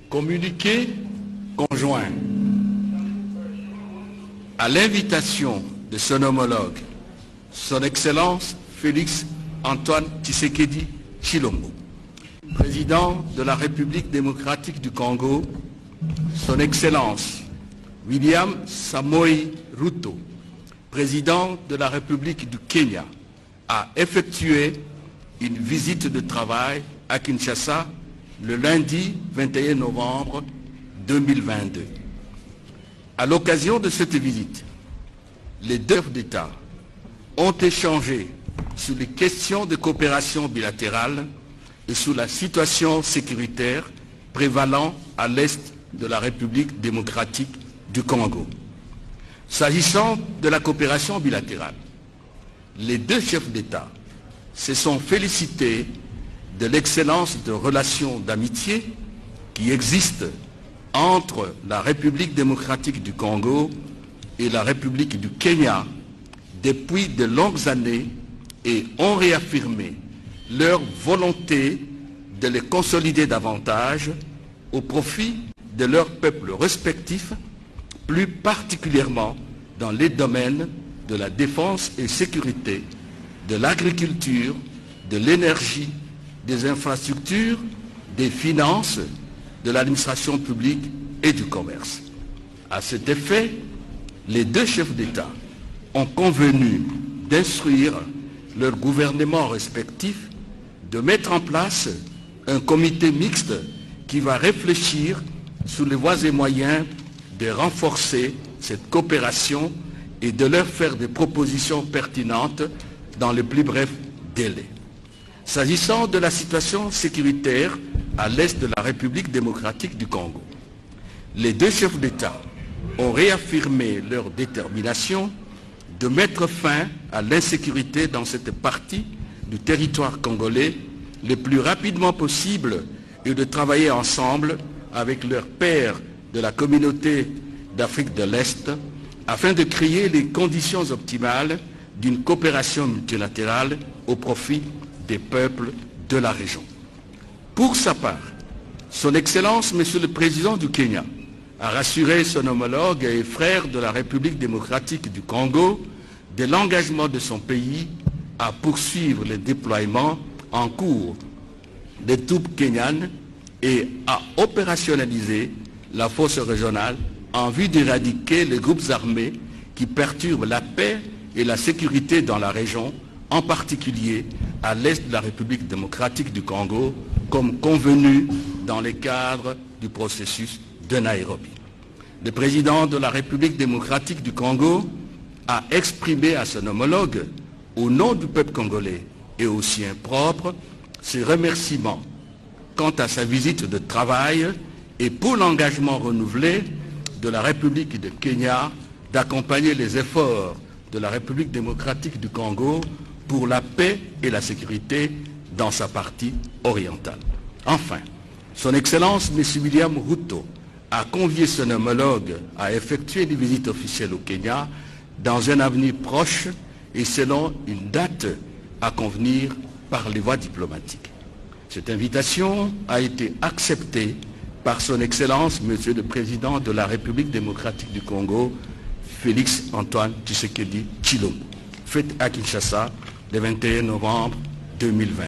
Communiqué conjoint à l'invitation de son homologue, son Excellence Félix Antoine Tshisekedi Tshilombo, président de la République démocratique du Congo, son Excellence William Samoei Ruto, président de la République du Kenya, a effectué une visite de travail à Kinshasa le lundi 21 novembre 2022. À l'occasion de cette visite, les deux chefs d'État ont échangé sur les questions de coopération bilatérale et sur la situation sécuritaire prévalant à l'est de la République démocratique du Congo. S'agissant de la coopération bilatérale, les deux chefs d'État se sont félicités de l'excellence de relations d'amitié qui existent entre la République démocratique du Congo et la République du Kenya depuis de longues années et ont réaffirmé leur volonté de les consolider davantage au profit de leurs peuples respectifs, plus particulièrement dans les domaines de la défense et sécurité, de l'agriculture, de l'énergie, des infrastructures, des finances, de l'administration publique et du commerce. À cet effet, les deux chefs d'État ont convenu d'instruire leurs gouvernements respectifs de mettre en place un comité mixte qui va réfléchir sur les voies et moyens de renforcer cette coopération et de leur faire des propositions pertinentes dans les plus brefs délais. S'agissant de la situation sécuritaire à l'est de la République démocratique du Congo, les deux chefs d'État ont réaffirmé leur détermination de mettre fin à l'insécurité dans cette partie du territoire congolais le plus rapidement possible et de travailler ensemble avec leurs pairs de la communauté d'Afrique de l'Est afin de créer les conditions optimales d'une coopération multilatérale au profit des peuples de la région. Pour sa part, son Excellence, Monsieur le Président du Kenya, a rassuré son homologue et frère de la République démocratique du Congo de l'engagement de son pays à poursuivre le déploiement en cours des troupes kenyanes et à opérationnaliser la force régionale en vue d'éradiquer les groupes armés qui perturbent la paix et la sécurité dans la région, en particulier à l'est de la République démocratique du Congo, comme convenu dans le cadre du processus de Nairobi. Le président de la République démocratique du Congo a exprimé à son homologue, au nom du peuple congolais et au sien propre, ses remerciements quant à sa visite de travail et pour l'engagement renouvelé de la République de Kenya d'accompagner les efforts de la République démocratique du Congo pour la paix et la sécurité dans sa partie orientale. Enfin, son Excellence M. William Ruto a convié son homologue à effectuer des visites officielles au Kenya dans un avenir proche et selon une date à convenir par les voies diplomatiques. Cette invitation a été acceptée par son Excellence Monsieur le Président de la République démocratique du Congo, Félix Antoine Tshisekedi Tshilombo, faite à Kinshasa le 21 novembre 2020.